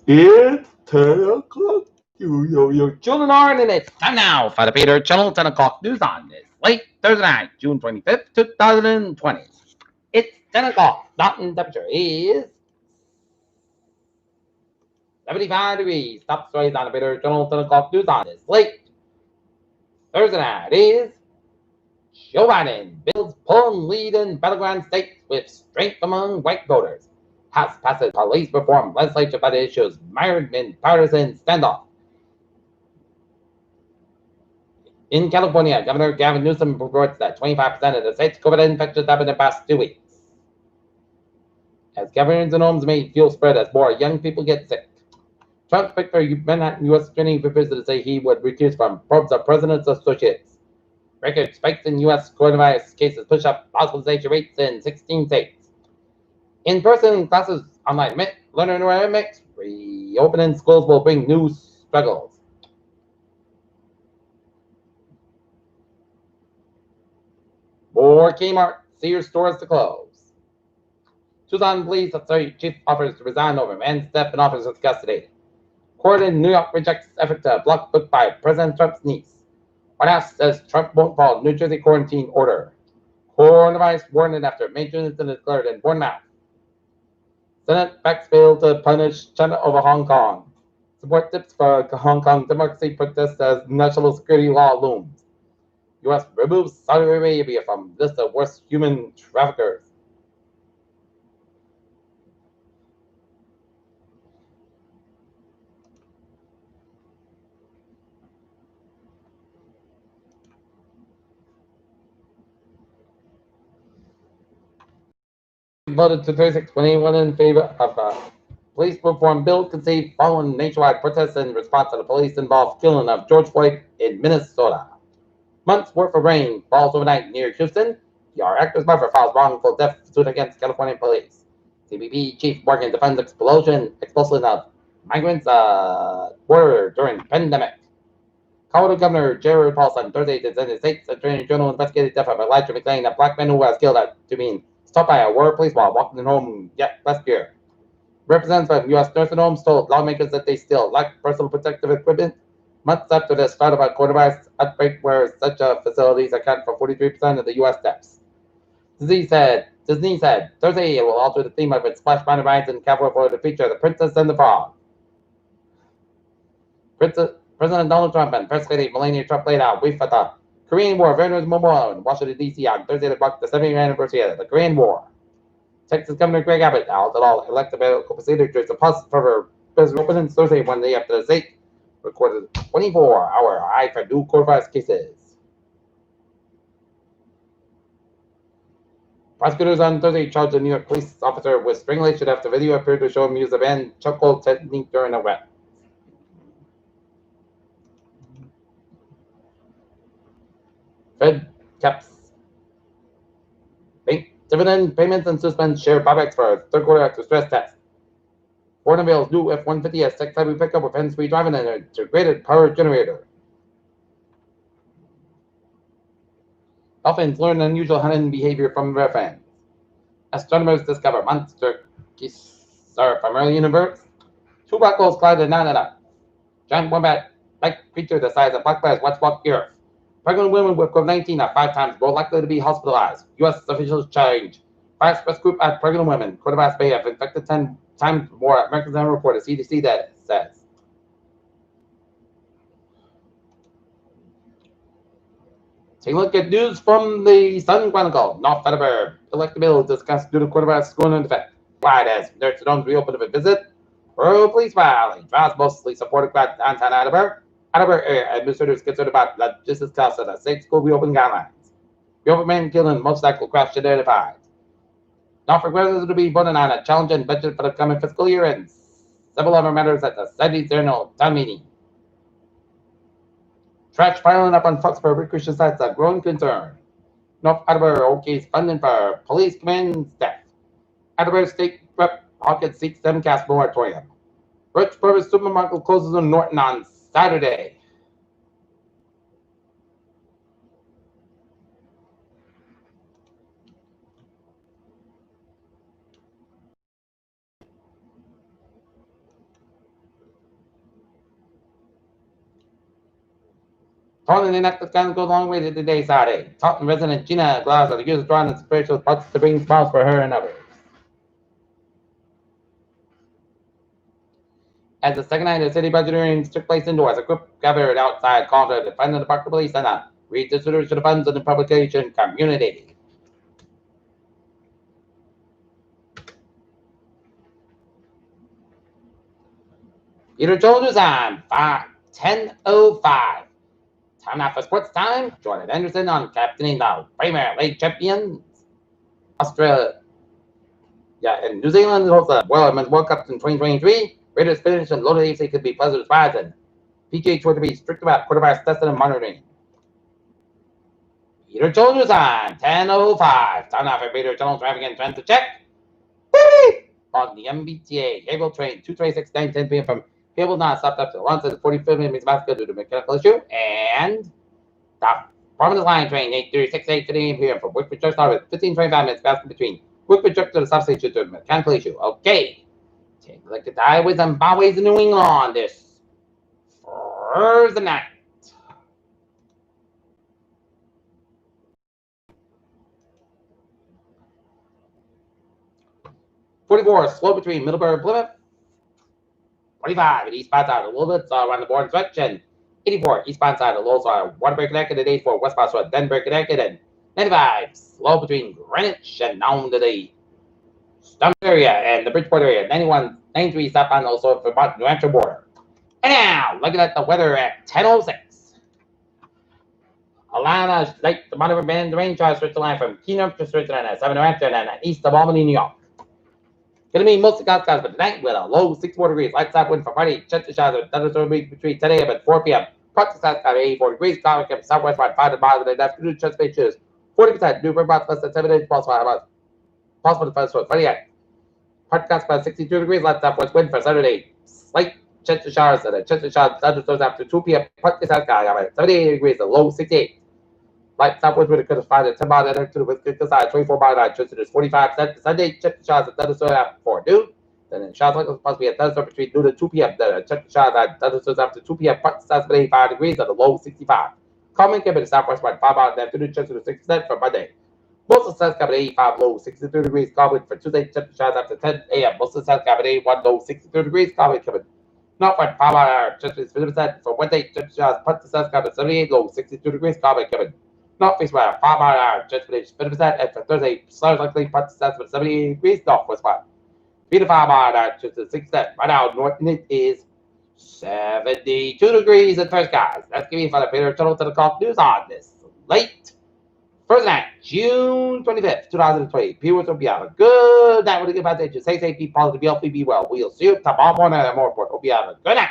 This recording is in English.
It's 10 o'clock. Your children are, and it's time now for the Peter Channel 10 o'clock news on this late Thursday night, June 25th, 2020. It's 10 o'clock. Mountain temperature is 75 degrees. Top stories on the Peter Channel 10 o'clock news on this late Thursday night is Joe Biden builds polling lead in battleground states with strength among white voters. House passes police reform legislature budget issues mired in partisan standoff. In California, Governor Gavin Newsom reports that 25% of the state's COVID infections have in the past 2 weeks. As governors and homes may fuel spread as more young people get sick. Trump's pick for Manhattan U.S. Attorney refuses to say he would recuse from probes of president's associates. Record spikes in U.S. coronavirus cases push up hospitalization rates in 16 states. In-person classes online learner mix. Reopening schools will bring new struggles. More Kmart, Sears stores to close. Tucson police chief offers to resign over man's death in officer's custody. Court in New York rejects effort to block book by President Trump's niece. White House says Trump won't follow New Jersey quarantine order. Coronavirus warning after major incident declared in Bournemouth. Senate backs bill to punish China over Hong Kong. Support tips for Hong Kong democracy protests as national security law looms. U.S. removes Saudi Arabia from list of worst human traffickers. Voted to 36-21 in favor of police reform bill conceived following nationwide protests in response to the police-involved killing of George Floyd in Minnesota. Months worth of rain falls overnight near Houston. PR actress Buffer files wrongful death suit against California police. CBP chief Morgan defends expulsion of migrants border during pandemic. Colorado Governor Jared Paulson Thursday the state's attorney general investigated death of Elijah McClain, a black man who was killed after being stopped by a Warrior police while walking home last year. Representatives from U.S. nursing homes told lawmakers that they still lack personal protective equipment months after the start of a coronavirus outbreak where such facilities account for 43% of the U.S. deaths. Disney said Thursday it will alter the theme of its Splash Mountain rides in California for the feature The Princess and the Frog. President Donald Trump and First Lady Melania Trump laid out brief at the Korean War Veterans Memorial in Washington, D.C. on Thursday to mark the 70th anniversary of the Korean War. Texas Governor Greg Abbott out all elected medical procedures a positive for opening Thursday one day after the state recorded 24-hour high for new coronavirus cases. Prosecutors on Thursday charged a New York police officer with strangulation after video appeared to show him use a banned chokehold technique during a wet. Fed caps bank dividend payments and suspends share buybacks for third quarter after stress test. Ford unveils new F-150 tech-heavy pickup with hands-free driving and an integrated power generator. Dolphins learn unusual hunting behavior from their fans. Astronomers discover monster geese from early universe. Two black holes collide at 9 and giant wombat-like creature the size of black bears once walked the earth. Pregnant women with COVID-19 are 5 times more likely to be hospitalized. U.S. officials change. Virus risk group at pregnant women. Coronavirus may have infected 10 times more Americans than reported. CDC that says. Take a look at news from the Sun Chronicle. North Federal elected bill discussed due to coronavirus going into effect. Why as nursing homes reopened for a visit. Rural police rally. Trials mostly supported by downtown Attleboro. Attleboro area administrators concerned about logistics costs of the state school reopening guidelines. Reopen man killing motorcycle crash identified. Norfolk residents will be voting on a challenging budget for the coming fiscal year and several other matters at the 70th annual town meeting. Trash piling up on Foxborough recreation sites a growing concern. North Attleboro okays funding for police command staff. Attleboro State Rep Hawkins seeks 7 cast moratorium. Rich Purvis Supermarket closes in Norton on Saturday. Taunton and Necklace Guns goes a long way to today's Saturday. Taunton resident Gina Glass are the users drawing and spiritual parts to bring smiles for her and others. As the second night of city budget hearings took place indoors, a group gathered outside called to defend the Department of Police and redistribution of funds in the publication community. Peter Jones is on 10:05. Time now for sports time. Jordan Anderson on captaining the Premier League champions, Australia. Yeah, and New Zealand holds the World Cup in 2023. Raiders finish and loaded AFC could be pleasant surprise, and PGA Tour to be strict about quarterbacks testing and monitoring. Peter Jones is on 10:05. Time now for Peter Jones driving and trying to check. On the MBTA, Cable train 226 9:10 p.m. from Cable now stopped up to London at 45 minutes Mexico due to mechanical issue, and the Prominent Line train 836 8:15 p.m. from Wickford Church started with 15:25 minutes passing between Wickford Church to the substation due to mechanical issue. Okay, take a look at the highways and byways in New England on this Thursday night. '44 slow between Middleburg and Plymouth. 25 at eastbound side of the Little Bits around the board stretch, and 84 eastbound side of the Lowell side of Waterbury, Connecticut, and 84 westbound side of Denver, Connecticut, and 95 slow between Greenwich and down to the Stump area and the Bridgeport area. 91, 93 southbound also for New Hampshire border. And now, looking at the weather at 10:06. Alana Lake, the moderate band, the rain charge switch line from Keenum to Switzerland at 7 New Hampshire and east of Albany, New York. Going to be mostly clouds for tonight with a low 64 degrees. Light side wind for Friday. Chance of showers between 10 a.m. and 4 p.m. Parts of south side 84 degrees. Cloud kept southwest about 5 miles of the afternoon. Chance of changes 40%. New bird less than 7 inches. Possible to find for Friday. Part of about 62 degrees. Light southwest wind for Saturday. Slight chance of showers and a chance of showers thunderstorms after 2 p.m. Part of south sky about 78 degrees. A low 68. Light southwest wind could have found a 10 mile an hour to the side, 24 mile an hour. Chance of 45. Sunday, chance of showers and thunderstorms after 4 noon. Then in showers like supposed to be a thunderstorm between noon and 2 p.m. Then check the showers and thunderstorms after 2 p.m. Part south 85 degrees at a low 65. Common came in the southwest by 5 miles and afternoon. Chance of 6% for Monday. Most of the south coming 85 low 63 degrees. Common for Tuesday. Check the showers after 10 a.m. Most of the south coming 81 low 63 degrees. Common coming not for 5 mile an hour. Chance of 50% for Wednesday. Check the showers. Part south coming 78 low 62 degrees. Common coming not faced by 5 mile an hour. Chance of 50% and for Thursday. Stars likely. Part south 78 degrees. Northwest 5. 3 to 5 mile an hour to the 6 step. Right now, north it is 72 degrees at first, guys. That's giving you for the Peter Total to the clock news on this late first night, June 25th, 2020. People will be have a good night with a good day. Just stay safe, be positive, be healthy, be well. We'll see you tomorrow morning at more report. Hope you have a good night.